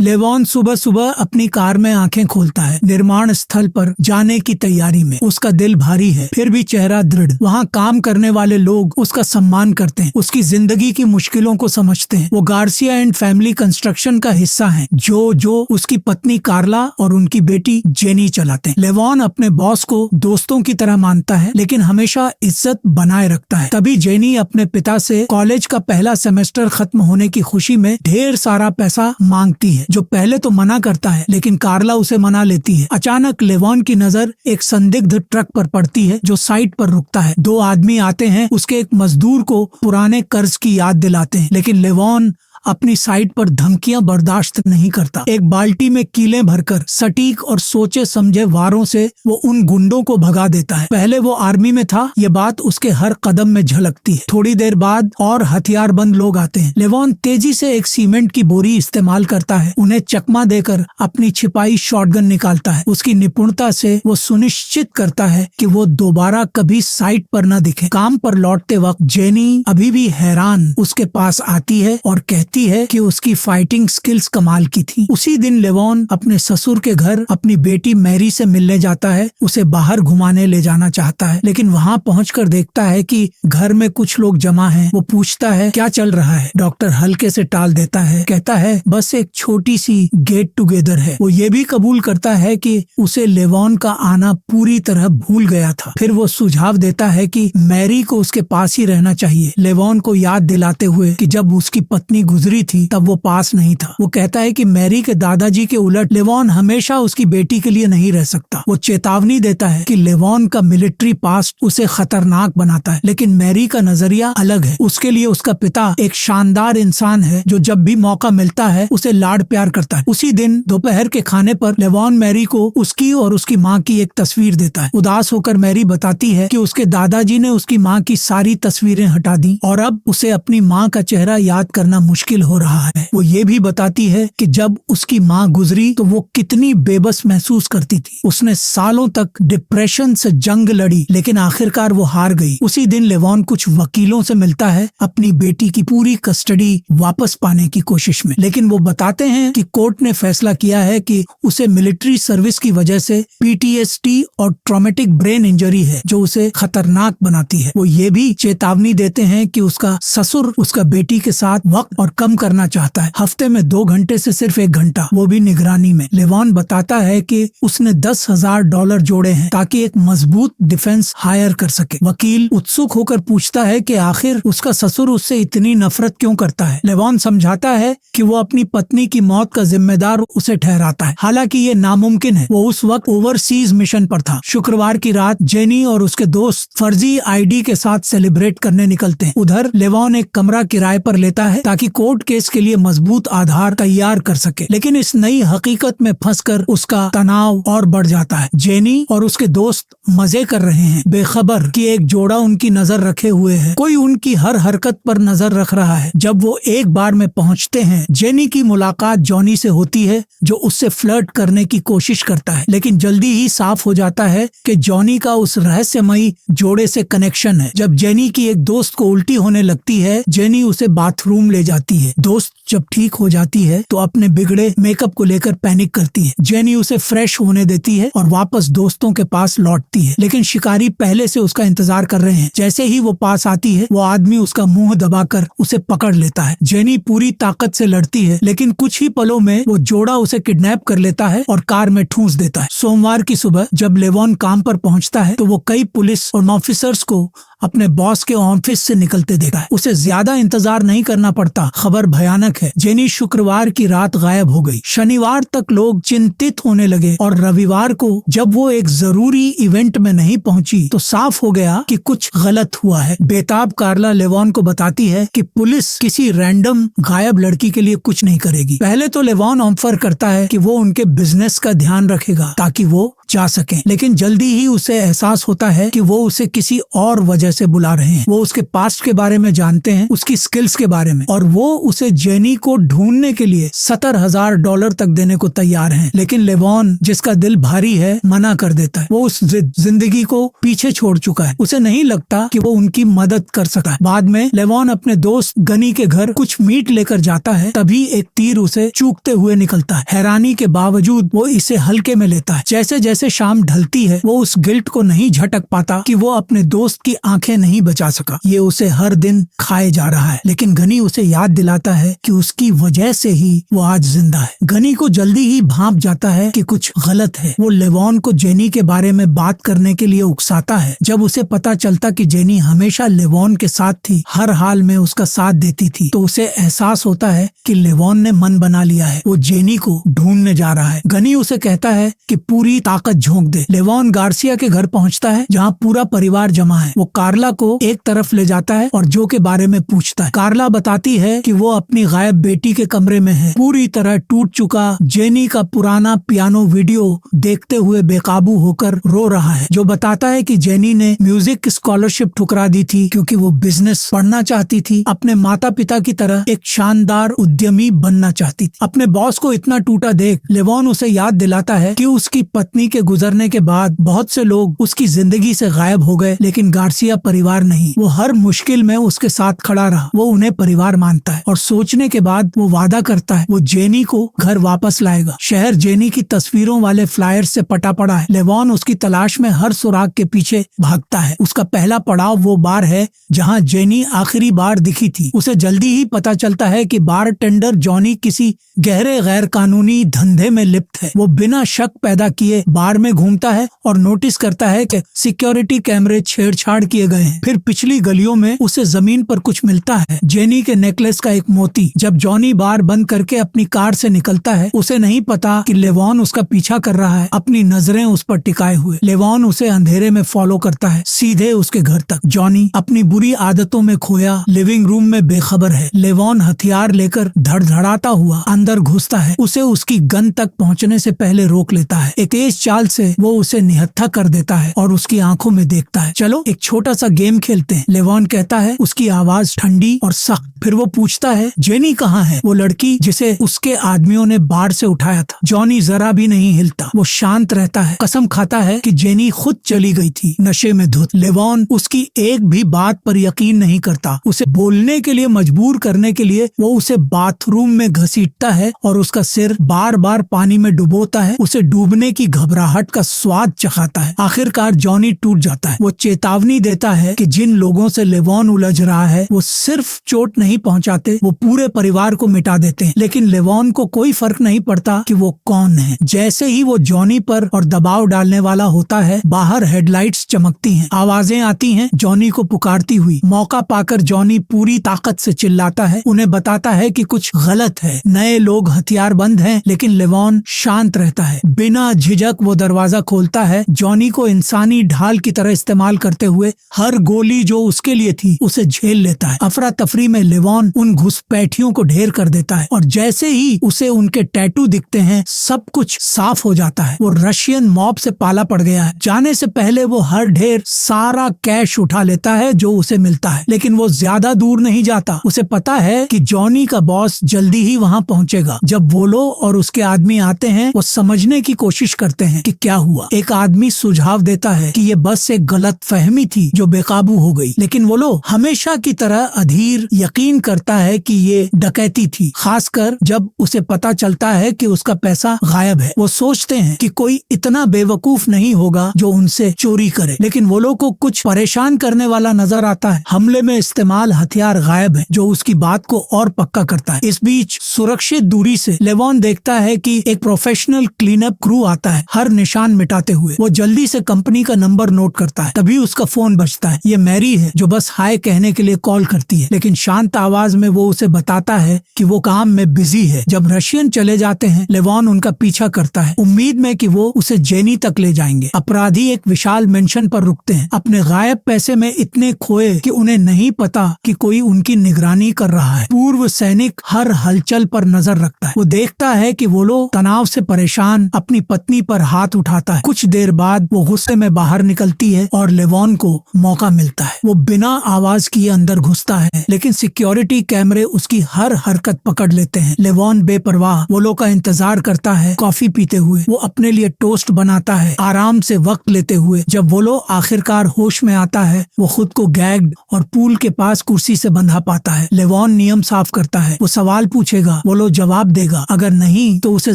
लेवॉन सुबह सुबह अपनी कार में आंखें खोलता है, निर्माण स्थल पर जाने की तैयारी में। उसका दिल भारी है, फिर भी चेहरा दृढ़। वहाँ काम करने वाले लोग उसका सम्मान करते हैं, उसकी जिंदगी की मुश्किलों को समझते हैं। वो गार्सिया एंड फैमिली कंस्ट्रक्शन का हिस्सा हैं, जो उसकी पत्नी कार्ला और उनकी बेटी जेनी चलाते हैं। लेवॉन अपने बॉस को दोस्तों की तरह मानता है, लेकिन हमेशा इज्जत बनाए रखता है। तभी जेनी अपने पिता से कॉलेज का पहला सेमेस्टर खत्म होने की खुशी में ढेर सारा पैसा मांगती है, जो पहले तो मना करता है, लेकिन कार्ला उसे मना लेती है। अचानक लेवॉन की नजर एक संदिग्ध ट्रक पर पड़ती है जो साइड पर रुकता है। दो आदमी आते हैं, उसके एक मजदूर को पुराने कर्ज की याद दिलाते हैं, लेकिन लेवॉन अपनी साइड पर धमकियां बर्दाश्त नहीं करता। एक बाल्टी में कीलें भरकर सटीक और सोचे समझे वारों से वो उन गुंडों को भगा देता है। पहले वो आर्मी में था, ये बात उसके हर कदम में झलकती है। थोड़ी देर बाद और हथियारबंद लोग आते हैं। लेवॉन तेजी से एक सीमेंट की बोरी इस्तेमाल करता है, उन्हें चकमा देकर अपनी छिपाई शॉटगन निकालता है। उसकी निपुणता से वो सुनिश्चित करता है कि वो दोबारा कभी साइट पर न दिखे। काम पर लौटते वक्त जेनी अभी भी हैरान उसके पास आती है और कहती है कि उसकी फाइटिंग स्किल्स कमाल की थी। उसी दिन लेवॉन अपने ससुर के घर अपनी बेटी मैरी से मिलने जाता है। उसे बाहर घुमाने ले जाना चाहता है, लेकिन वहाँ पहुंचकर देखता है कि घर में कुछ लोग जमा हैं। वो पूछता है क्या चल रहा है। डॉक्टर हल्के से टाल देता है, कहता है बस एक छोटी सी गेट टुगेदर है। वो ये भी कबूल करता है कि उसे लेवॉन का आना पूरी तरह भूल गया था। फिर वो सुझाव देता है कि मैरी को उसके पास ही रहना चाहिए, लेवॉन को याद दिलाते हुए कि जब उसकी पत्नी गुजरी थी तब वो पास नहीं था। वो कहता है कि मैरी के दादाजी के उलट लेवॉन हमेशा उसकी बेटी के लिए नहीं रह सकता। वो चेतावनी देता है कि लेवॉन का मिलिट्री पास्ट उसे खतरनाक बनाता है, लेकिन मैरी का नजरिया अलग है। उसके लिए उसका पिता एक शानदार इंसान है जो जब भी मौका मिलता है उसे लाड प्यार करता है। उसी दिन दोपहर के खाने पर लेवॉन मैरी को उसकी और उसकी माँ की एक तस्वीर देता है। उदास होकर मैरी बताती है कि उसके दादाजी ने उसकी माँ की सारी तस्वीरें हटा दी और अब उसे अपनी माँ का चेहरा याद करना मुश्किल हो रहा है। वो ये भी बताती है कि जब उसकी माँ गुजरी तो वो कितनी बेबस महसूस करती थी। उसने सालों तक डिप्रेशन से जंग लड़ी, लेकिन आखिरकार वो हार गई। उसी दिन लेवॉन कुछ वकीलों से मिलता है अपनी बेटी की पूरी कस्टडी वापस पाने की कोशिश में, लेकिन वो बताते हैं कि कोर्ट ने फैसला किया है कि उसे मिलिट्री सर्विस की वजह से PTSD और ट्रॉमेटिक ब्रेन इंजरी है जो उसे खतरनाक बनाती है। वो ये भी चेतावनी देते हैं कि उसका ससुर उसका बेटी के साथ वक्त और कम करना चाहता है, हफ्ते में 2 घंटे से सिर्फ 1 घंटा, वो भी निगरानी में। लेवॉन बताता है कि उसने $10,000 जोड़े हैं ताकि एक मजबूत डिफेंस हायर कर सके। वकील उत्सुक होकर पूछता है कि आखिर उसका ससुर उससे इतनी नफरत क्यों करता है। लेवॉन समझाता है कि वो अपनी पत्नी की मौत का जिम्मेदार उसे ठहराता है, हालांकि ये नामुमकिन है। वो उस वक्त ओवरसीज मिशन पर था। शुक्रवार की रात जेनी और उसके दोस्त फर्जी ID के साथ सेलिब्रेट करने निकलते हैं। उधर लेवॉन एक कमरा किराए पर लेता है ताकि कोर्ट केस के लिए मजबूत आधार तैयार कर सके, लेकिन इस नई हकीकत में फंसकर उसका तनाव और बढ़ जाता है। जेनी और उसके दोस्त मजे कर रहे हैं, बेखबर कि एक जोड़ा उनकी नजर रखे हुए है। कोई उनकी हर हरकत पर नजर रख रहा है। जब वो एक बार में पहुंचते हैं, जेनी की मुलाकात जॉनी से होती है जो उससे फ्लर्ट करने की कोशिश करता है, लेकिन जल्दी ही साफ हो जाता है कि जॉनी का उस रहस्यमयी जोड़े से कनेक्शन है। जब जेनी की एक दोस्त को उल्टी होने लगती है, जेनी उसे बाथरूम ले जाती है। दोस्त जब ठीक हो जाती है तो अपने बिगड़े मेकअप को लेकर पैनिक करती है। जेनी उसे फ्रेश होने देती है और वापस दोस्तों के पास लौटती है, लेकिन शिकारी पहले से उसका इंतजार कर रहे हैं। जैसे ही वो पास आती है, वो आदमी उसका मुंह दबाकर उसे पकड़ लेता है। जेनी पूरी ताकत से लड़ती है, लेकिन कुछ ही पलों में वो जोड़ा उसे किडनैप कर लेता है और कार में ठूंस देता है। सोमवार की सुबह जब लेवॉन काम पर पहुंचता है तो वो कई पुलिस और ऑफिसर्स को अपने बॉस के ऑफिस से निकलते देखा है। उसे ज्यादा इंतजार नहीं करना पड़ता। खबर भयानक है, जेनी शुक्रवार की रात गायब हो गई। शनिवार तक लोग चिंतित होने लगे और रविवार को जब वो एक जरूरी इवेंट में नहीं पहुंची तो साफ हो गया कि कुछ गलत हुआ है। बेताब कार्ला लेवॉन को बताती है कि पुलिस किसी रैंडम गायब लड़की के लिए कुछ नहीं करेगी। पहले तो लेवॉन ऑफर करता है कि वो उनके बिजनेस का ध्यान रखेगा ताकि वो जा सकें। लेकिन जल्दी ही उसे एहसास होता है कि वो उसे किसी और वजह से बुला रहे हैं। वो उसके पास्ट के बारे में जानते हैं, उसकी स्किल्स के बारे में, और वो उसे जेनी को ढूंढने के लिए $70,000 तक देने को तैयार हैं। लेकिन लेवॉन, जिसका दिल भारी है, मना कर देता है। वो उस जिंदगी को पीछे छोड़ चुका है। उसे नहीं लगता कि वो उनकी मदद कर सकता है। बाद में लेवॉन अपने दोस्त गनी के घर कुछ मीट लेकर जाता है, तभी एक तीर उसे चूकते हुए निकलता है। हैरानी के बावजूद वो इसे हल्के में लेता है। जैसे जैसे शाम ढलती है, वो उस गिल्ट को नहीं झटक पाता कि वो अपने दोस्त की आंखें नहीं बचा सका। ये उसे हर दिन खाए जा रहा है। लेकिन गनी उसे याद दिलाता है कि उसकी वजह से ही वो आज जिंदा है। गनी को जल्दी ही भांप जाता है कि कुछ गलत है। वो लेवॉन को जेनी के बारे में बात करने के लिए उकसाता है। जब उसे पता चलता कि जेनी हमेशा लेवॉन के साथ थी, हर हाल में उसका साथ देती थी, तो उसे एहसास होता है कि लेवॉन ने मन बना लिया है। वो जेनी को ढूंढने जा रहा है। गनी उसे कहता है कि पूरी ताकत झोंक दे। लेवॉन गार्सिया के घर पहुंचता है, जहां पूरा परिवार जमा है। वो कार्ला को एक तरफ ले जाता है और जो के बारे में पूछता है। कार्ला बताती है कि वो अपनी गायब बेटी के कमरे में है, पूरी तरह टूट चुका जेनी का पुराना पियानो वीडियो देखते हुए बेकाबू होकर रो रहा है, जो बताता है कि जेनी ने म्यूजिक स्कॉलरशिप ठुकरा दी थी क्योंकि वो बिजनेस पढ़ना चाहती थी। अपने माता पिता की तरह एक शानदार उद्यमी बनना चाहती थी। अपने बॉस को इतना टूटा देख लेवॉन उसे याद दिलाता है कि उसकी पत्नी के गुजरने के बाद बहुत से लोग उसकी जिंदगी से गायब हो गए, लेकिन गार्सिया परिवार नहीं। वो हर मुश्किल में उसके साथ खड़ा रहा। वो उन्हें परिवार मानता है और सोचने के बाद वो वादा करता है वो जेनी को घर वापस लाएगा। शहर जेनी की तस्वीरों वाले फ्लायर से पटा पड़ा है। लेवॉन उसकी तलाश में हर सुराग के पीछे भागता है। उसका पहला पड़ाव वो बार है जहां जेनी आखिरी बार दिखी थी। उसे जल्दी ही पता चलता है कि बार टेंडर जॉनी किसी गहरे गैर कानूनी धंधे में लिप्त है। वो बिना शक पैदा किए बार में घूमता है और नोटिस करता है कि सिक्योरिटी कैमरे छेड़छाड़ किए गए हैं। फिर पिछली गलियों में उसे जमीन पर कुछ मिलता है, जेनी के नेकलेस का एक मोती। जब जॉनी बार बंद करके अपनी कार से निकलता है, उसे नहीं पता कि लेवॉन उसका पीछा कर रहा है, अपनी नजरें उस पर टिकाए हुए। लेवॉन उसे अंधेरे में फॉलो करता है, सीधे उसके घर तक। जॉनी अपनी बुरी आदतों में खोया लिविंग रूम में बेखबर है। लेवॉन हथियार लेकर धड़धड़ाता हुआ अंदर घुसता है। उसे उसकी गन तक पहुंचने से पहले रोक लेता है। एक तेज चाल से वो उसे निहत्था कर देता है और उसकी आंखों में देखता है। चलो एक छोटा सा गेम खेलते हैं, लेवॉन कहता है, उसकी आवाज ठंडी और सख्त। फिर वो पूछता है, जेनी कहाँ है? वो लड़की जिसे उसके आदमियों ने बार से उठाया था। जॉनी जरा भी नहीं हिलता। वो शांत रहता है, कसम खाता है कि जेनी खुद चली गई थी, नशे में धुत। लेवॉन उसकी एक भी बात पर यकीन नहीं करता। उसे बोलने के लिए मजबूर करने के लिए वो उसे बाथरूम में घसीटता है और उसका सिर बार बार पानी में डुबोता है। उसे डूबने की घबराहट का स्वाद चखाता है। आखिरकार जॉनी टूट जाता है। वो चेतावनी देता है कि जिन लोगों से लेवॉन उलझ रहा है वो सिर्फ चोट नहीं पहुंचाते, वो पूरे परिवार को मिटा देते हैं। लेकिन लेवॉन को कोई फर्क नहीं पड़ता कि वो कौन है। जैसे ही वो जॉनी पर और दबाव डालने वाला होता है, बाहर हेडलाइट्स चमकती हैं, आवाजें आती हैं जॉनी को पुकारती हुई। मौका पाकर जॉनी पूरी ताकत से चिल्लाता है, उन्हें बताता है कि कुछ गलत है। नए लोग हथियारबंद हैं, लेकिन लेवॉन शांत रहता है। बिना झिझक वो दरवाजा खोलता है, जॉनी को इंसानी ढाल की तरह इस्तेमाल करते हुए हर गोली जो उसके लिए थी उसे झेल लेता है। अफरा तफरी में लेवॉन उन घुसपैठियों को ढेर कर देता है और जैसे ही उसे उनके टैटू दिखते हैं, सब कुछ साफ हो जाता है। वो रशियन मॉब से पाला पड़ गया है। जाने से पहले वो हर ढेर सारा कैश उठा लेता है जो उसे मिलता है, लेकिन वो ज्यादा दूर नहीं जाता। उसे पता है कि जॉनी का बॉस जल्दी ही वहाँ पहुँचेगा। जब वोलो और उसके आदमी आते हैं, वो समझने की कोशिश करते हैं कि क्या हुआ। एक आदमी सुझाव देता है कि ये बस एक गलत फहमी थी जो बेकाबू हो गई, लेकिन वोलो हमेशा की तरह अधीर यकीन करता है कि ये डकैती थी, खासकर जब उसे पता चलता है कि उसका पैसा गायब है। वो सोचते हैं कि कोई इतना बेवकूफ नहीं होगा जो उनसे चोरी करे, लेकिन वोलो को कुछ परेशान करने वाला नजर आता है। हमले में इस्तेमाल हथियार गायब है, जो उसकी बात को और पक्का करता है। इस बीच सुरक्षित दूरी से लेवॉन देखता है कि एक प्रोफेशनल क्लीनअप क्रू आता है, हर निशान मिटाते हुए। वो जल्दी से कंपनी का नंबर नोट करता है, तभी उसका फोन बजता है। ये मैरी है जो बस हाय कहने के लिए कॉल करती है, लेकिन शांत आवाज में वो उसे बताता है कि वो काम में बिजी है। जब रशियन चले जाते हैं, लेवॉन उनका पीछा करता है, उम्मीद में कि वो उसे जेनी तक ले जाएंगे। अपराधी एक विशाल मेंशन पर रुकते हैं, अपने गायब पैसे में इतने खोए कि उन्हें नहीं पता कि कोई उनकी निगरानी कर रहा है। पूर्व सैनिक हर हलचल पर नजर रखता है। वो देखता है कि वो लोग तनाव से परेशान अपनी पत्नी पर हाथ हाथ उठाता है। कुछ देर बाद वो गुस्से में बाहर निकलती है और लेवॉन को मौका मिलता है। वो बिना आवाज किए अंदर घुसता है, लेकिन सिक्योरिटी कैमरे उसकी हर हरकत पकड़ लेते हैं। लेवॉन बेपरवाह वोलो का इंतजार करता है, कॉफी पीते हुए। वो अपने लिए टोस्ट बनाता है, आराम से वक्त लेते हुए। जब वोलो आखिरकार होश में आता है, वो खुद को गैग्ड और पूल के पास कुर्सी से बंधा पाता है। लेवॉन नियम साफ करता है। वो सवाल पूछेगा, वोलो जवाब देगा, अगर नहीं तो उसे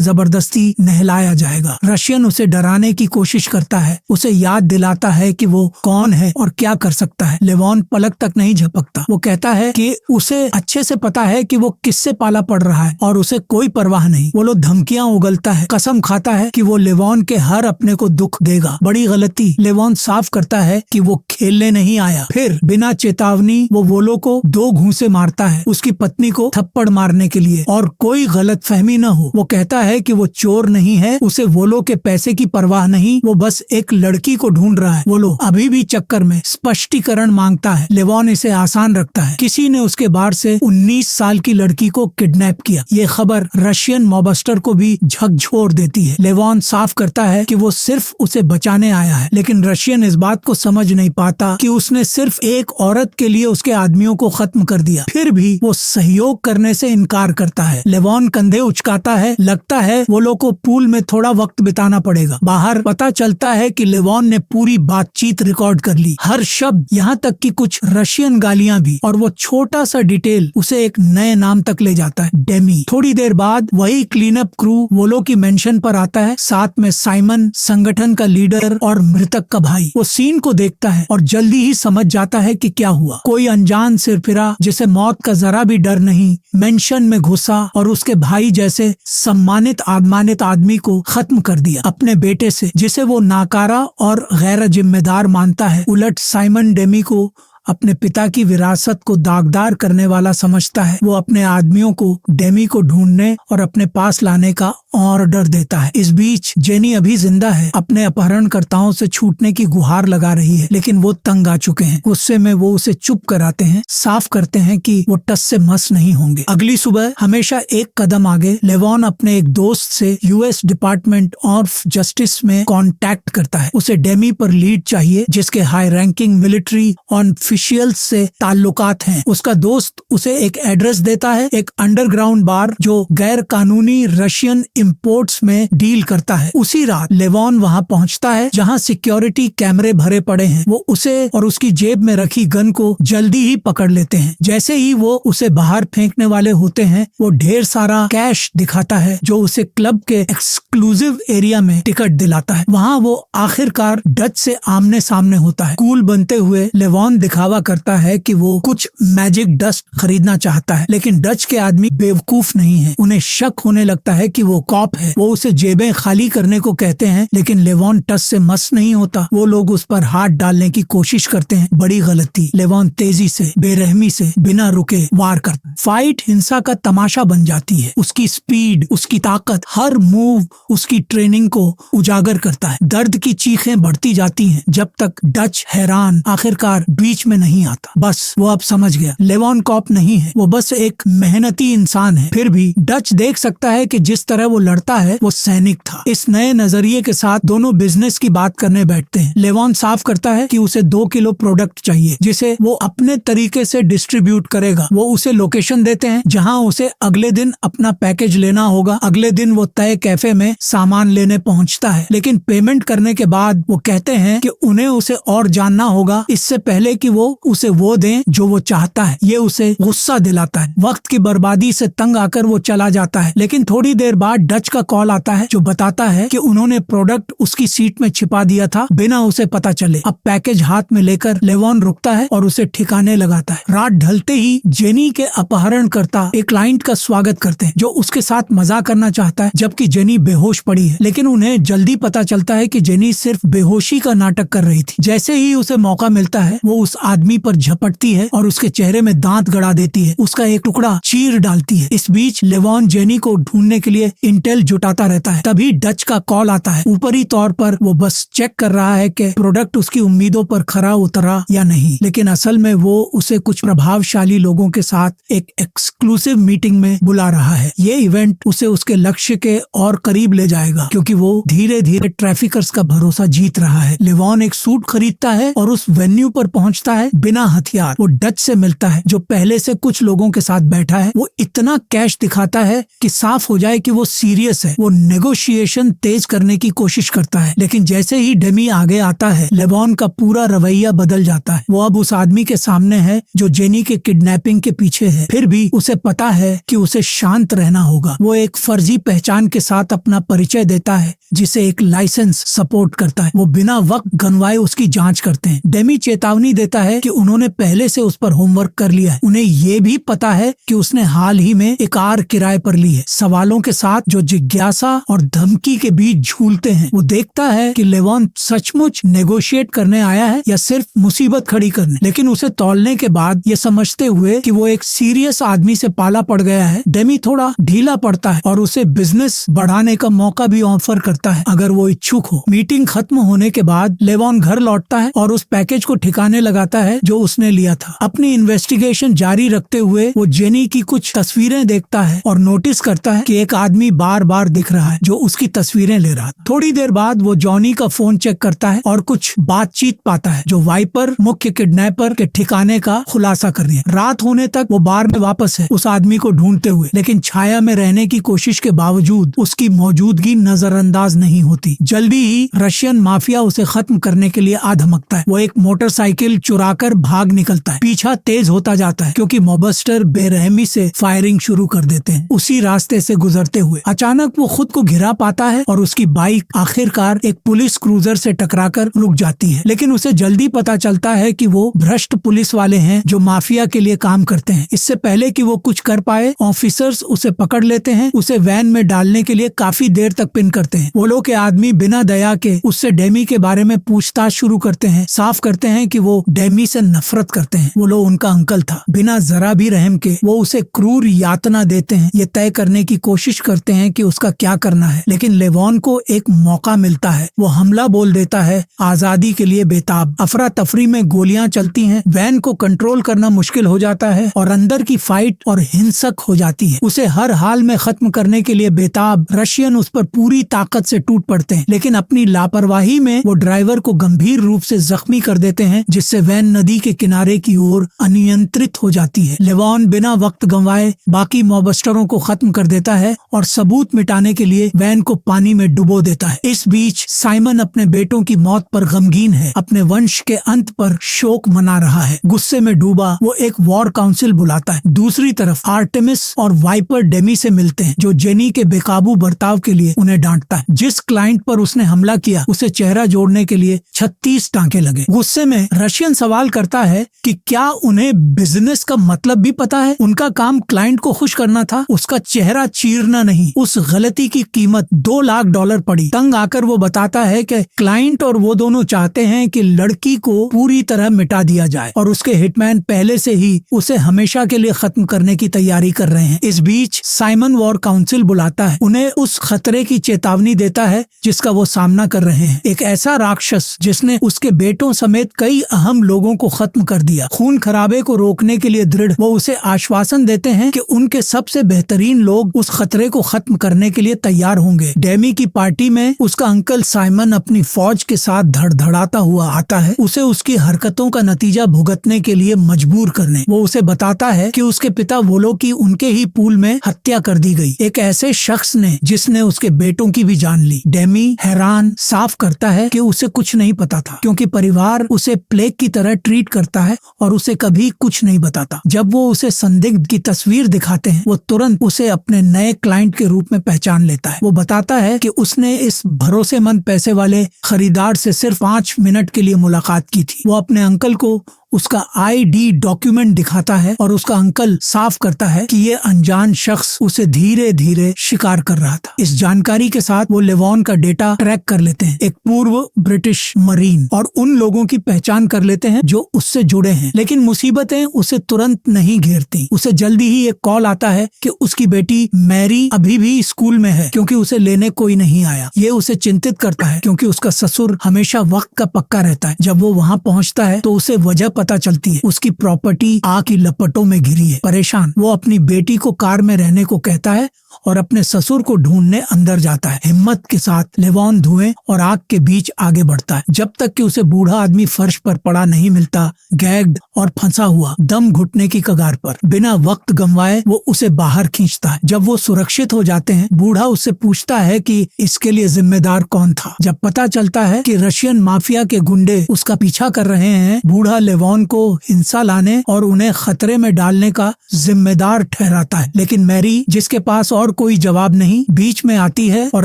जबरदस्ती नहलाया जाएगा। रशियन उसे डराने की कोशिश करता है, उसे याद दिलाता है कि वो कौन है और क्या कर सकता है। लेवॉन पलक तक नहीं झपकता। वो कहता है कि उसे अच्छे से पता है कि वो किससे पाला पड़ रहा है और उसे कोई परवाह नहीं। वो लोग धमकियां उगलता है, कसम खाता है कि वो लेवॉन के हर अपने को दुख देगा। बड़ी गलती। लेवॉन साफ करता है कि वो खेलने नहीं आया। फिर बिना चेतावनी वो वोलो को 2 घूंसे मारता है, उसकी पत्नी को थप्पड़ मारने के लिए, और कोई गलतफहमी न हो। वो कहता है कि वो चोर नहीं है, उसे वोलो के पैसे की परवाह नहीं, वो बस एक लड़की को ढूंढ रहा है। वोलो अभी भी चक्कर में स्पष्टीकरण मांगता है। लेवॉन इसे आसान रखता है, किसी ने उसके बार से 19 साल की लड़की को किडनैप किया। ये खबर रशियन मॉबस्टर को भी झकझोर देती है। लेवॉन साफ करता है कि वो सिर्फ उसे बचाने आया है, लेकिन रशियन इस बात को समझ नहीं पाता कि उसने सिर्फ एक औरत के लिए उसके आदमियों को खत्म कर दिया। फिर भी वो सहयोग करने से इनकार करता है। लेवॉन कंधे उचकाता है, लगता है वोलो को पूल में थोड़ा वक्त बिताना पड़ेगा। बाहर पता चलता है कि लेवॉन ने पूरी बातचीत रिकॉर्ड कर ली, हर शब्द, यहाँ तक कि कुछ रशियन गालियां भी, और वो छोटा सा डिटेल उसे एक नए नाम तक ले जाता है, डेमी। थोड़ी देर बाद वही क्लीन अप क्रू वोलो की मेंशन पर आता है, साथ में साइमन, संगठन का लीडर और मृतक का भाई। वो सीन को देखता है और जल्दी ही समझ जाता है कि क्या हुआ। कोई अनजान सिरफिरा जिसे मौत का जरा भी डर नहीं, मेंशन में घुसा और उसके भाई जैसे सम्मानित आदमी को खत्म कर दिया, अपने बेटे से, जिसे वो नाकारा और गैर जिम्मेदार मानता है। उलट साइमन डेमी को अपने पिता की विरासत को दागदार करने वाला समझता है। वो अपने आदमियों को डेमी को ढूंढने और अपने पास लाने का ऑर्डर देता है। इस बीच जेनी अभी जिंदा है, अपने अपहरणकर्ताओं से छूटने की गुहार लगा रही है, लेकिन वो तंग आ चुके हैं। गुस्से में वो उसे चुप कराते हैं, साफ करते हैं कि वो टस से मस नहीं होंगे। अगली सुबह हमेशा एक कदम आगे, लेवॉन अपने एक दोस्त से यूएस डिपार्टमेंट ऑफ जस्टिस में कांटेक्ट करता है। उसे डेमी पर लीड चाहिए, जिसके हाई रैंकिंग मिलिट्री और ऑफिशियल्स से ताल्लुकात हैं। उसका दोस्त उसे एक एड्रेस देता है, एक अंडरग्राउंड बार जो गैर कानूनी रशियन इंपोर्ट्स में डील करता है। उसी रात लेवॉन वहां पहुंचता है, जहां सिक्योरिटी कैमरे भरे पड़े हैं। वो उसे और उसकी जेब में रखी गन को जल्दी ही पकड़ लेते हैं। जैसे ही वो उसे बाहर फेंकने वाले होते हैं, वो ढेर सारा कैश दिखाता है, जो उसे क्लब के एक्सक्लूसिव एरिया में टिकट दिलाता है। वहाँ वो आखिरकार डच से आमने सामने होता है। कूल बनते हुए लेवॉन दिखावा करता है कि वो कुछ मैजिक डस्ट खरीदना चाहता है, लेकिन डच के आदमी बेवकूफ नहीं है। उन्हें शक होने लगता है कि वो कॉप है। वो उसे जेबें खाली करने को कहते हैं, लेकिन लेवॉन टस से मस नहीं होता। वो लोग उस पर हाथ डालने की कोशिश करते हैं। बड़ी गलती। लेवॉन तेजी से, बेरहमी से, बिना रुके वार करता है। फाइट हिंसा का तमाशा बन जाती है। उसकी स्पीड, उसकी ताकत, हर मूव उसकी ट्रेनिंग को उजागर करता है। दर्द की चीखें बढ़ती जाती हैं, जब तक डच हैरान आखिरकार बीच में नहीं आता। बस वो अब समझ गया, लेवॉन कॉप नहीं है, वो बस एक मेहनती इंसान है। फिर भी डच देख सकता है कि जिस तरह वो लड़ता है वो सैनिक था। इस नए नजरिए के साथ दोनों बिजनेस की बात करने बैठते हैं। लेवॉन साफ करता है कि उसे 2 किलो प्रोडक्ट चाहिए, जिसे वो अपने तरीके से डिस्ट्रीब्यूट करेगा। वो उसे लोकेशन देते हैं, जहां उसे अगले दिन अपना पैकेज लेना होगा। अगले दिन वो तय कैफे में सामान लेने पहुंचता है, लेकिन पेमेंट करने के बाद वो कहते हैं कि उन्हें उसे और जानना होगा, इससे पहले कि वो उसे वो दें जो वो चाहता है। ये उसे गुस्सा दिलाता है। वक्त की बर्बादी से तंग आकर वो चला जाता है, लेकिन थोड़ी देर बाद डच का कॉल आता है, जो बताता है कि उन्होंने प्रोडक्ट उसकी सीट में छिपा दिया था, बिना उसे पता चले। अब पैकेज हाथ में लेकर लेवॉन रुकता है और उसे ठिकाने लगाता है। रात ढलते ही जेनी के अपहरणकर्ता एक क्लाइंट का स्वागत करते हैं, जो उसके साथ मजाक करना चाहता है, जबकि जेनी बेहोश पड़ी है। लेकिन उन्हें जल्दी पता चलता है कि जेनी सिर्फ बेहोशी का नाटक कर रही थी। जैसे ही उसे मौका मिलता है, वो उस आदमी पर झपटती है और उसके चेहरे में दांत गड़ा देती है, उसका एक टुकड़ा चीर डालती है। इस बीच लेवॉन जेनी को ढूंढने के लिए इंटेल जुटाता रहता है। तभी डच का कॉल आता है। ऊपरी तौर पर वो बस चेक कर रहा है कि प्रोडक्ट उसकी उम्मीदों पर खरा उतरा या नहीं, लेकिन असल में वो उसे कुछ प्रभावशाली लोगों के साथ एक एक्सक्लूसिव मीटिंग में बुला रहा है। ये इवेंट उसे उसके लक्ष्य के और करीब ले जाएगा, क्योंकि वो धीरे धीरे ट्रैफिकर्स का भरोसा जीत रहा है। लेवॉन एक सूट खरीदता है और उस वेन्यू पर पहुंचता है बिना हथियार। वो डच से मिलता है जो पहले से कुछ लोगों के साथ बैठा है। वो इतना कैश दिखाता है कि साफ हो जाए कि वो सीरियस है। वो नेगोशिएशन तेज करने की कोशिश करता है, लेकिन जैसे ही डेमी आगे आता है, लेवॉन का पूरा रवैया बदल जाता है। वो अब उस आदमी के सामने है जो जेनी के किडनैपिंग के पीछे है। फिर भी उसे पता है कि उसे शांत रहना होगा। वो एक फर्जी पहचान के साथ अपना परिचय देता है जिसे एक लाइसेंस सपोर्ट करता है। वो बिना वक्त गंवाए उसकी जांच करते हैं। डेमी चेतावनी देता है कि उन्होंने पहले से उस पर होमवर्क कर लिया है। उन्हें ये भी पता है कि उसने हाल ही में एक कार किराए पर ली है। सवालों के साथ जो जिज्ञासा और धमकी के बीच झूलते हैं। वो देखता है कि लेवॉन सचमुच नेगोशिएट करने आया है या सिर्फ मुसीबत खड़ी करने। लेकिन उसे तौलने के बाद ये समझते हुए कि वो एक सीरियस आदमी से पाला पड़ गया है, डेमी थोड़ा ढीला पड़ता है और उसे बिजनेस बढ़ाने का मौका भी ऑफर करता है अगर वो इच्छुक हो। मीटिंग खत्म होने के बाद लेवॉन घर लौटता है और उस पैकेज को ठिकाने लगाता है जो उसने लिया था। अपनी इन्वेस्टिगेशन जारी रखते हुए वो जेनी की कुछ तस्वीरें देखता है और नोटिस करता है कि एक आदमी बार बार दिख रहा है जो उसकी तस्वीरें ले रहा था। थोड़ी देर बाद वो जॉनी का फोन चेक करता है और कुछ बातचीत पाता है जो वाइपर मुख्य किडनैपर के ठिकाने का खुलासा कर रही है। रात होने तक वो बार में वापस है उस आदमी को ढूंढते हुए, लेकिन छाया में रहने की कोशिश के बावजूद उसकी मौजूदगी नजरअंदाज नहीं होती। जल्दी ही रशियन माफिया उसे खत्म करने के लिए आ धमकता है। वो एक मोटरसाइकिल चुराकर भाग निकलता है। पीछा तेज होता जाता है क्योंकि मॉबस्टर बेरहमी से फायरिंग शुरू कर देते हैं। उसी रास्ते से गुजरते हुए अचानक वो खुद को घिरा पाता है और उसकी बाइक आखिरकार एक पुलिस क्रूजर से टकराकर रुक जाती है। लेकिन उसे जल्दी पता चलता है कि वो भ्रष्ट पुलिस वाले हैं जो माफिया के लिए काम करते हैं। इससे पहले कि वो कुछ कर पाए, ऑफिसर्स उसे पकड़ लेते हैं। उसे वैन में डालने के लिए काफी देर तक पिन करते हैं। वो लोग के आदमी बिना दया के उससे डेमी के बारे में पूछताछ शुरू करते हैं। साफ करते हैं कि वो डेमी से नफरत करते हैं। वो लोग उनका अंकल था। बिना जरा भी रहम के वो उसे क्रूर यातना देते हैं। ये तय करने की कोशिश करते हैं कि उसका क्या करना है, लेकिन लेवॉन को एक मौका मिलता है। वो हमला बोल देता है, आजादी के लिए बेताब। अफरा तफरी में गोलियां चलती हैं, वैन को कंट्रोल करना मुश्किल हो जाता है और अंदर की फाइट और हिंसक हो जाती है। उसे हर हाल में खत्म करने के लिए बेताब रशियन उस पर पूरी ताकत से टूट पड़ते हैं, लेकिन अपनी लापरवाही में वो ड्राइवर को गंभीर रूप से जख्मी कर देते हैं, जिससे वैन नदी के किनारे की ओर अनियंत्रित हो जाती है। लेवॉन बिना वक्त गंवाए बाकी मॉबस्टरों को खत्म कर देता है और सबूत मिटाने के लिए वैन को पानी में डुबो देता है। इस बीच साइमन अपने बेटों की मौत पर गमगीन है। अपने वंश के अंत पर शोक मना रहा है। गुस्से में डूबा वो एक वॉर काउंसिल बुलाता है। दूसरी तरफ आर्टेमिस और वाइपर डेमी से मिलते हैं जो जेनी के बेकाबू बर्ताव के लिए उन्हें डांटता है। जिस क्लाइंट पर उसने हमला किया उसे चेहरा जोड़ने के लिए 36 टांके लगे। गुस्से में रशियन सवाल करता है कि क्या उन्हें बिजनेस का मतलब भी पता है। उनका काम क्लाइंट को खुश करना था, उसका चेहरा चीरना नहीं। उस गलती की कीमत $2 लाख पड़ी। तंग आकर वो बताता है कि क्लाइंट और वो दोनों चाहते हैं कि लड़की को पूरी तरह मिटा दिया जाए और उसके हिटमैन पहले से ही उसे हमेशा के लिए खत्म करने की तैयारी कर रहे हैं। इस बीच साइमन वॉर काउंसिल बुलाता है, उन्हें उस खतरे की चेतावनी देता है जिसका वो सामना कर रहे हैं। एक ऐसा राक्षस जिसने उसके बेटों समेत कई अहम लोगों को खत्म कर दिया। खून खराबे को रोकने के लिए दृढ़ वो उसे आश्वासन देते हैं कि उनके सबसे बेहतरीन लोग उस खतरे को खत्म करने के लिए तैयार होंगे। डेमी की पार्टी में उसका अंकल साइमन अपनी फौज के साथ धड़धड़ाता हुआ आता है, उसे उसकी हरकतों का नतीजा भुगतने के लिए मजबूर करने। वो उसे बताता है कि उसके पिता वोलो की उनके ही पूल में हत्या कर दी गई, एक ऐसे शख्स ने जिसने उसके बेटों की भी जान ली। डेमी हैरान साफ करता है कि उसे कुछ नहीं पता था क्योंकि परिवार उसे प्लेग की तरह ट्रीट करता है और उसे कभी कुछ नहीं बताता। जब वो उसे संदिग्ध की तस्वीर दिखाते हैं वो तुरंत उसे अपने नए क्लाइंट के रूप में पहचान लेता है। वो बताता है कि उसने इस भरोसेमंद पैसे वाले खरीदार से सिर्फ 5 मिनट के लिए मुलाकात की थी। वो अपने अंकल को उसका ID डॉक्यूमेंट दिखाता है और उसका अंकल साफ करता है कि ये अनजान शख्स उसे धीरे धीरे शिकार कर रहा था। इस जानकारी के साथ वो लेवॉन का डेटा ट्रैक कर लेते हैं, एक पूर्व ब्रिटिश मरीन, और उन लोगों की पहचान कर लेते हैं जो उससे जुड़े हैं। लेकिन मुसीबतें उसे तुरंत नहीं घेरती। उसे जल्दी ही एक कॉल आता है कि उसकी बेटी मैरी अभी भी स्कूल में है क्योंकि उसे लेने कोई नहीं आया। ये उसे चिंतित करता है क्योंकि उसका ससुर हमेशा वक्त का पक्का रहता है। जब वो वहाँ पहुँचता है तो उसे वजह पता चलती है, उसकी प्रॉपर्टी आग की लपटों में घिरी है। परेशान वो अपनी बेटी को कार में रहने को कहता है और अपने ससुर को ढूंढने अंदर जाता है। हिम्मत के साथ लेवॉन धुएं और आग के बीच आगे बढ़ता है जब तक कि उसे बूढ़ा आदमी फर्श पर पड़ा नहीं मिलता, गैग्ड और फंसा हुआ, दम घुटने की कगार पर। बिना वक्त गंवाए वो उसे बाहर खींचता है। जब वो सुरक्षित हो जाते हैं, बूढ़ा उससे पूछता है कि इसके लिए जिम्मेदार कौन था। जब पता चलता है कि रशियन माफिया के गुंडे उसका पीछा कर रहे हैं, बूढ़ा लेवॉन को हिंसा लाने और उन्हें खतरे में डालने का जिम्मेदार ठहराता है। लेकिन मैरी, जिसके पास और कोई जवाब नहीं, बीच में आती है और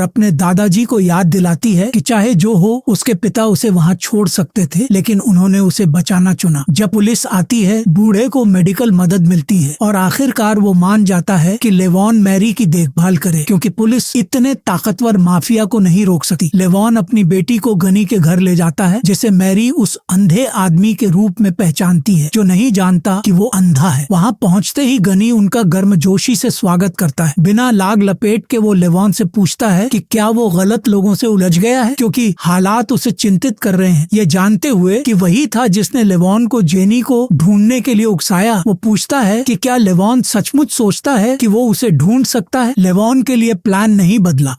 अपने दादाजी को याद दिलाती है कि चाहे जो हो उसके पिता उसे वहाँ छोड़ सकते थे, लेकिन उन्होंने उसे बचाना चुना। जब पुलिस आती है, बूढ़े को मेडिकल मदद मिलती है और आखिरकार वो मान जाता है कि लेवॉन मैरी की देखभाल करे क्योंकि पुलिस इतने ताकतवर माफिया को नहीं रोक सकती। लेवॉन अपनी बेटी को गनी के घर ले जाता है जिसे मैरी उस अंधे आदमी के रूप में पहचानती है जो नहीं जानता कि वो अंधा है। वहाँ पहुँचते ही गनी उनका गर्मजोशी से स्वागत करता है। बिना लाग लपेट के वो लेवॉन से पूछता है कि क्या वो गलत लोगों से उलझ गया है, क्योंकि हालात उसे चिंतित कर रहे हैं। ये जानते हुए कि वही था जिसने लेवॉन को जेनी को ढूंढने के लिए उकसाया, वो पूछता है कि क्या लेवॉन सचमुच सोचता है कि वो उसे ढूंढ सकता है। लेवॉन के लिए प्लान नहीं बदला।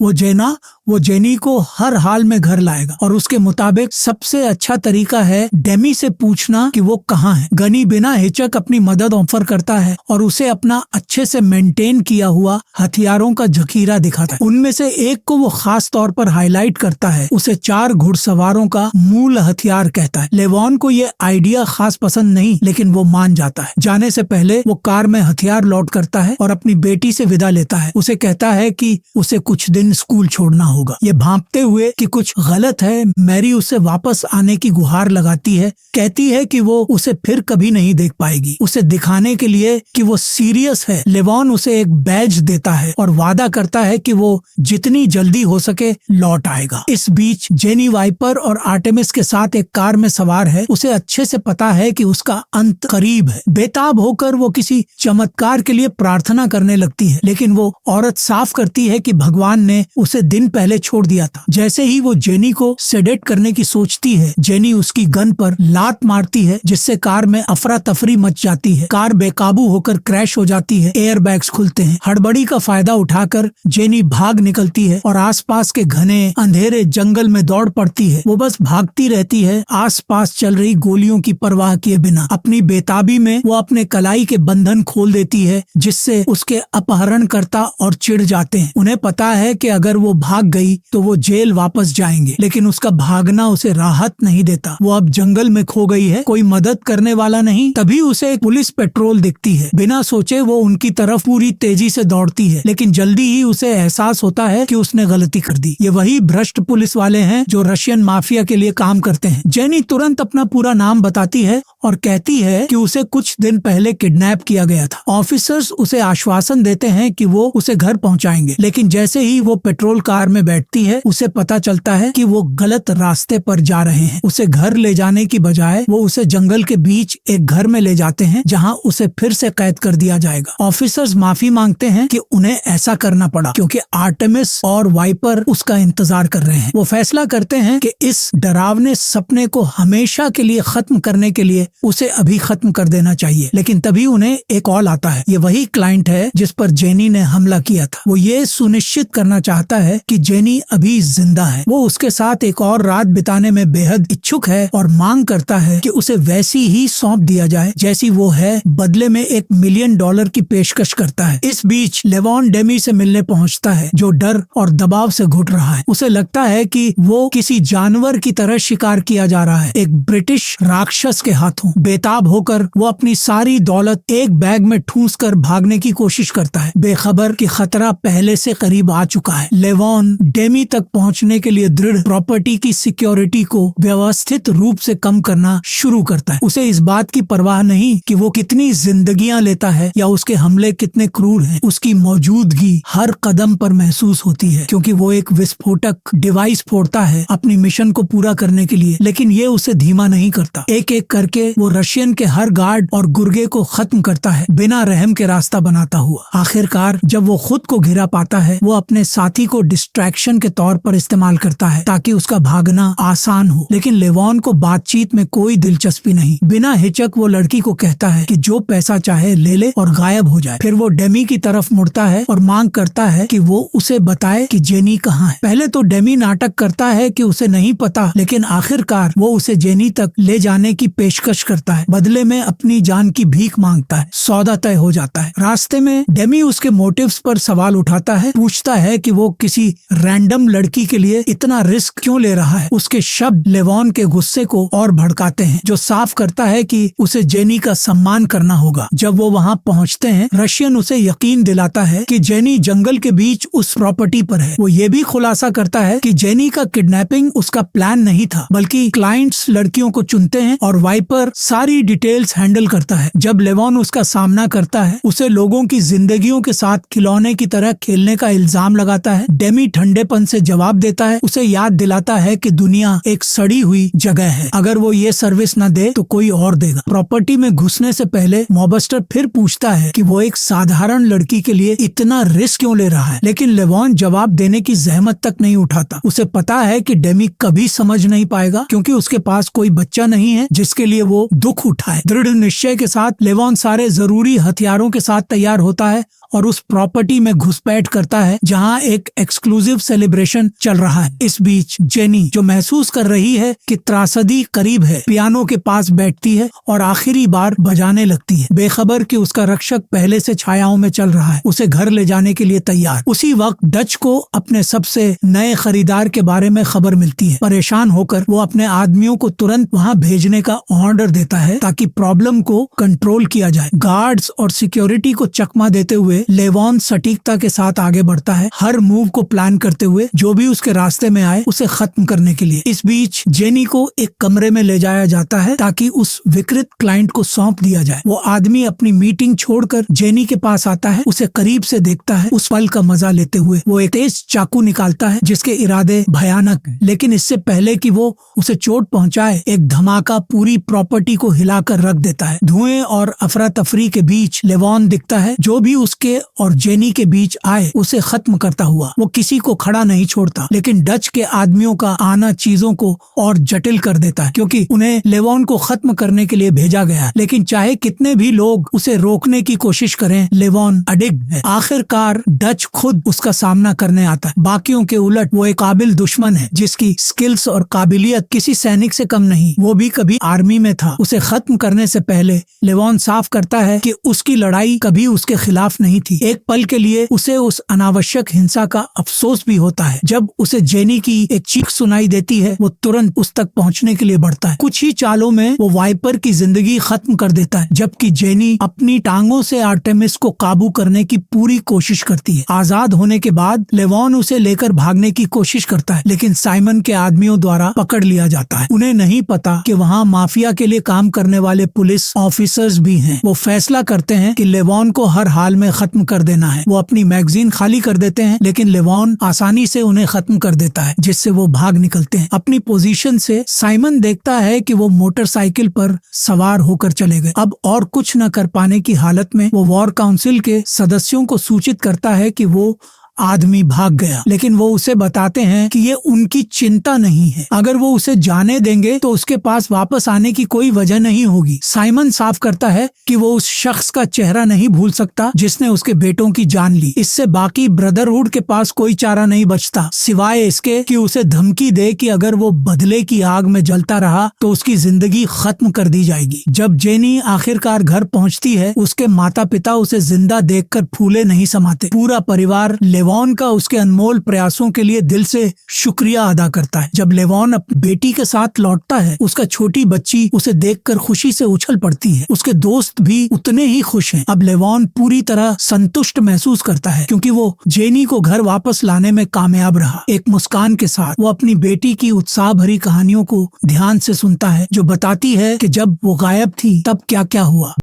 वो जेनी को हर हाल में घर लाएगा और उसके मुताबिक सबसे अच्छा तरीका है डेमी से पूछना कि वो कहाँ है। गनी बिना हिचक अपनी मदद ऑफर करता है और उसे अपना अच्छे से मेंटेन किया हुआ हथियारों का जखीरा दिखाता है। उनमें से एक को वो खास तौर पर हाईलाइट करता है। उसे 4 घुड़सवारों का मूल हथियार कहता है। लेवॉन को ये आइडिया खास पसंद नहीं, लेकिन वो मान जाता है। जाने से पहले वो कार में हथियार लोड करता है और अपनी बेटी से विदा लेता है। उसे कहता है कि उसे कुछ दिन स्कूल छोड़ना होगा। ये भांपते हुए कि कुछ गलत है, मैरी उसे वापस आने की गुहार लगाती है, कहती है कि वो उसे फिर कभी नहीं देख पाएगी। उसे दिखाने के लिए कि वो सीरियस है, लेवॉन उसे एक बैज देता है और वादा करता है कि वो जितनी जल्दी हो सके लौट आएगा। इस बीच जेनी वाइपर और आर्टेमिस के साथ एक कार में सवार है। उसे अच्छे से पता है कि उसका अंत करीब है। बेताब होकर वो किसी चमत्कार के लिए प्रार्थना करने लगती है, लेकिन वो औरत साफ करती है कि भगवान ने उसे दिन पहले छोड़ दिया था। जैसे ही वो जेनी को सेडेट करने की सोचती है, जेनी उसकी गन पर लात मारती है जिससे कार में अफरा तफरी मच जाती है। कार बेकाबू होकर क्रैश हो जाती है। एयर बैग्स खुलते हैं। हड़बड़ी का फायदा उठाकर जेनी भाग निकलती है और आसपास के घने अंधेरे जंगल में दौड़ पड़ती है। वो बस भागती रहती है, आसपास चल रही गोलियों की परवाह किए बिना। अपनी बेताबी में वो अपने कलाई के बंधन खोल देती है जिससे उसके अपहरणकर्ता और चिढ़ जाते हैं। उन्हें पता है कि अगर वो भाग गई तो वो जेल वापस जाएंगे, लेकिन उसका भागना उसे राहत नहीं देता। वो अब जंगल में खो गई है, कोई मदद करने वाला नहीं। तभी उसे एक पुलिस पेट्रोल दिखती है। बिना सोचे वो उनकी तरफ पूरी तेजी से दौड़ती है, लेकिन जल्दी ही उसे एहसास होता है कि उसने गलती कर दी। ये वही भ्रष्ट पुलिस वाले हैं जो रशियन माफिया के लिए काम करते हैं। जेनी तुरंत अपना पूरा नाम बताती है और कहती है कि उसे कुछ दिन पहले किडनैप किया गया था। ऑफिसर्स उसे आश्वासन देते हैं कि वो उसे घर पहुंचाएंगे, लेकिन जैसे ही वो पेट्रोल कार में बैठती है, उसे पता चलता है कि वो गलत रास्ते पर जा रहे हैं। उसे घर ले जाने की बजाय वो उसे जंगल के बीच एक घर में ले जाते हैं जहां उसे फिर से कैद कर दिया जाएगा। ऑफिसर्स माफी मांगते हैं कि उन्हें ऐसा करना पड़ा क्योंकि आर्टेमिस और वाइपर उसका इंतजार कर रहे हैं। वो फैसला करते हैं कि इस डरावने सपने को हमेशा के लिए खत्म करने के लिए उसे अभी खत्म कर देना चाहिए। लेकिन तभी उन्हें एक कॉल आता है। ये वही क्लाइंट है जिस पर जेनी ने हमला किया था। वो ये सुनिश्चित करना चाहता है कि जेनी अभी जिंदा है। वो उसके साथ एक और रात बिताने में बेहद इच्छुक है और मांग करता है कि उसे वैसी ही सौंप दिया जाए जैसी वो है, बदले में $1 मिलियन की पेशकश करता है। इस बीच लेवॉन लेवॉन डेमी से मिलने पहुंचता है, जो डर और दबाव से घुट रहा है। उसे लगता है कि वो किसी जानवर की तरह शिकार किया जा रहा है, एक ब्रिटिश राक्षस के हाथों। बेताब होकर वो अपनी सारी दौलत एक बैग में ठूंस कर भागने की कोशिश करता है, बेखबर कि खतरा पहले से करीब आ चुका है। लेवॉन डेमी तक पहुंचने के लिए दृढ़ प्रॉपर्टी की सिक्योरिटी को व्यवस्थित रूप से कम करना शुरू करता है। उसे इस बात की परवाह नहीं कि वो कितनी जिंदगियां लेता है या उसके हमले कितने क्रूर हैं। उसकी मौजूदगी हर कदम पर महसूस होती है, क्योंकि वो एक विस्फोटक डिवाइस फोड़ता है अपनी मिशन को पूरा करने के लिए, लेकिन ये उसे धीमा नहीं करता। एक एक करके वो रशियन के हर गार्ड और गुर्गे को खत्म करता है, बिना रहम के रास्ता बनाता हुआ। आखिरकार जब वो खुद को घिरा पाता है, वो अपने साथी को डिस्ट्रैक्शन के तौर पर इस्तेमाल करता है ताकि उसका भागना आसान हो। लेकिन लेवॉन को बातचीत में कोई दिलचस्पी नहीं। बिना हिचक वो लड़की को कहता है कि जो पैसा चाहे ले ले और गायब हो जाए। फिर वो डेमी की तरफ मुड़ता है और मांग करता है कि वो उसे बताए कि जेनी कहाँ है। पहले तो डेमी नाटक करता है कि उसे नहीं पता, लेकिन आखिरकार वो उसे जेनी तक ले जाने की पेशकश करता है, बदले में अपनी जान की भीख मांगता है। सौदा तय हो जाता है। रास्ते में डेमी उसके मोटिव्स पर सवाल उठाता है, पूछता है कि वो किसी रैंडम लड़की के लिए इतना रिस्क क्यों ले रहा है। उसके शब्द लेवॉन के गुस्से को और भड़काते हैं, जो साफ करता है कि उसे जेनी का सम्मान करना होगा। जब वो वहाँ पहुँचते हैं, रशियन उसे यकीन दिलाता है कि जेनी जंगल के बीच उस प्रॉपर्टी पर है। वो ये भी खुलासा करता है कि जेनी का किडनैपिंग उसका प्लान नहीं था, बल्कि क्लाइंट्स लड़कियों को चुनते हैं और वाइपर सारी डिटेल्स हैंडल करता है। जब लेवॉन उसका सामना करता है, उसे लोगों की जिंदगियों के साथ खिलौने की तरह खेलने का इल्जाम लगाता है। डेमी ठंडेपन से जवाब देता है, उसे याद दिलाता है कि दुनिया एक सड़ी हुई जगह है, अगर वो ये सर्विस न दे तो कोई और देगा। प्रॉपर्टी में घुसने से पहले मॉबस्टर फिर पूछता है कि वो एक साधारण लड़की के लिए इतना रिस्क क्यों ले रहा है, लेकिन लेवॉन जवाब देने की जहमत तक नहीं उठाता। उसे पता है कि डेमी कभी समझ नहीं पाएगा, क्योंकि उसके पास कोई बच्चा नहीं है जिसके लिए वो दुख उठाए। दृढ़ निश्चय के साथ लेवॉन सारे जरूरी हथियारों के साथ तैयार होता है और उस प्रॉपर्टी में घुसपैठ करता है जहां एक एक्सक्लूसिव सेलिब्रेशन चल रहा है। इस बीच जेनी, जो महसूस कर रही है कि त्रासदी करीब है, पियानो के पास बैठती है और आखिरी बार बजाने लगती है, बेखबर कि उसका रक्षक पहले से छायाओं में चल रहा है, उसे घर ले जाने के लिए तैयार। उसी वक्त डच को अपने सबसे नए खरीदार के बारे में खबर मिलती है। परेशान होकर वो अपने आदमियों को तुरंत वहाँ भेजने का ऑर्डर देता है ताकि प्रॉब्लम को कंट्रोल किया जाए। गार्ड्स और सिक्योरिटी को चकमा देते हुए लेवॉन सटीकता के साथ आगे बढ़ता है, हर मूव को प्लान करते हुए जो भी उसके रास्ते में आए उसे खत्म करने के लिए। इस बीच जेनी को एक कमरे में ले जाया जाता है ताकि उस विकृत क्लाइंट को सौंप दिया जाए। वो आदमी अपनी मीटिंग छोड़कर जेनी के पास आता है, उसे करीब से देखता है। उस पल का मजा लेते हुए वो एक तेज चाकू निकालता है जिसके इरादे भयानक हैं, लेकिन इससे पहले कि वो उसे चोट पहुंचाए, एक धमाका पूरी प्रॉपर्टी को हिलाकर रख देता है। धुएं और अफरा तफरी के बीच लेवॉन दिखता है, जो भी उसके और जेनी के बीच आए उसे खत्म करता हुआ। वो किसी को खड़ा नहीं छोड़ता, लेकिन डच के आदमियों का आना चीजों को और जटिल कर देता है, क्योंकि उन्हें लेवॉन को खत्म करने के लिए भेजा गया है। लेकिन चाहे कितने भी लोग उसे रोकने की कोशिश करें, लेवॉन अडिग है। आखिरकार डच खुद उसका सामना करने आता है। बाकियों के उलट वो एक काबिल दुश्मन है जिसकी स्किल्स और काबिलियत किसी सैनिक से कम नहीं। वो भी कभी आर्मी में था। उसे खत्म करने से पहले लेवॉन साफ करता है कि उसकी लड़ाई कभी उसके खिलाफ नहीं थी। एक पल के लिए उसे उस अनावश्यक हिंसा का अफसोस भी होता है। जब उसे जेनी की एक चीख सुनाई देती है, वो तुरंत उस तक पहुंचने के लिए बढ़ता है। कुछ ही चालों में वो वाइपर की जिंदगी खत्म कर देता है, जबकि जेनी अपनी टांगों से आर्टेमिस को काबू करने की पूरी कोशिश करती है। आजाद होने के बाद लेवॉन उसे लेकर भागने की कोशिश करता है, लेकिन साइमन के आदमियों द्वारा पकड़ लिया जाता है। उन्हें नहीं पता कि वहाँ माफिया के लिए काम करने वाले पुलिस ऑफिसर्स भी हैं। वो फैसला करते हैं कि लेवॉन को हर हाल में खत्म कर देना है। वो अपनी मैगजीन खाली कर देते हैं, लेकिन लेवॉन आसानी से उन्हें खत्म कर देता है, जिससे वो भाग निकलते हैं। अपनी पोजीशन से साइमन देखता है कि वो मोटरसाइकिल पर सवार होकर चले गए। अब और कुछ न कर पाने की हालत में वो वॉर काउंसिल के सदस्यों को सूचित करता है कि वो आदमी भाग गया, लेकिन वो उसे बताते हैं कि ये उनकी चिंता नहीं है। अगर वो उसे जाने देंगे तो उसके पास वापस आने की कोई वजह नहीं होगी। साइमन साफ करता है कि वो उस शख्स का चेहरा नहीं भूल सकता जिसने उसके बेटों की जान ली। इससे बाकी ब्रदरहुड के पास कोई चारा नहीं बचता सिवाय इसके कि उसे धमकी दे कि अगर वो बदले की आग में जलता रहा तो उसकी जिंदगी खत्म कर दी जाएगी। जब जेनी आखिरकार घर पहुंचती है, उसके माता पिता उसे जिंदा देखकर फूले नहीं समाते। पूरा परिवार लेवॉन का उसके अनमोल प्रयासों के लिए दिल से शुक्रिया अदा करता है। जब लेवॉन अपनी बेटी के साथ लौटता है, उसका छोटी बच्ची उसे देखकर खुशी से उछल पड़ती है। उसके दोस्त भी उतने ही खुश हैं। अब लेवॉन पूरी तरह संतुष्ट महसूस करता है क्योंकि वो जेनी को घर वापस लाने में कामयाब रहा। एक मुस्कान के साथ वो अपनी बेटी की उत्साह भरी कहानियों को ध्यान से सुनता है, जो बताती है कि जब वो गायब थी तब क्या क्या हुआ।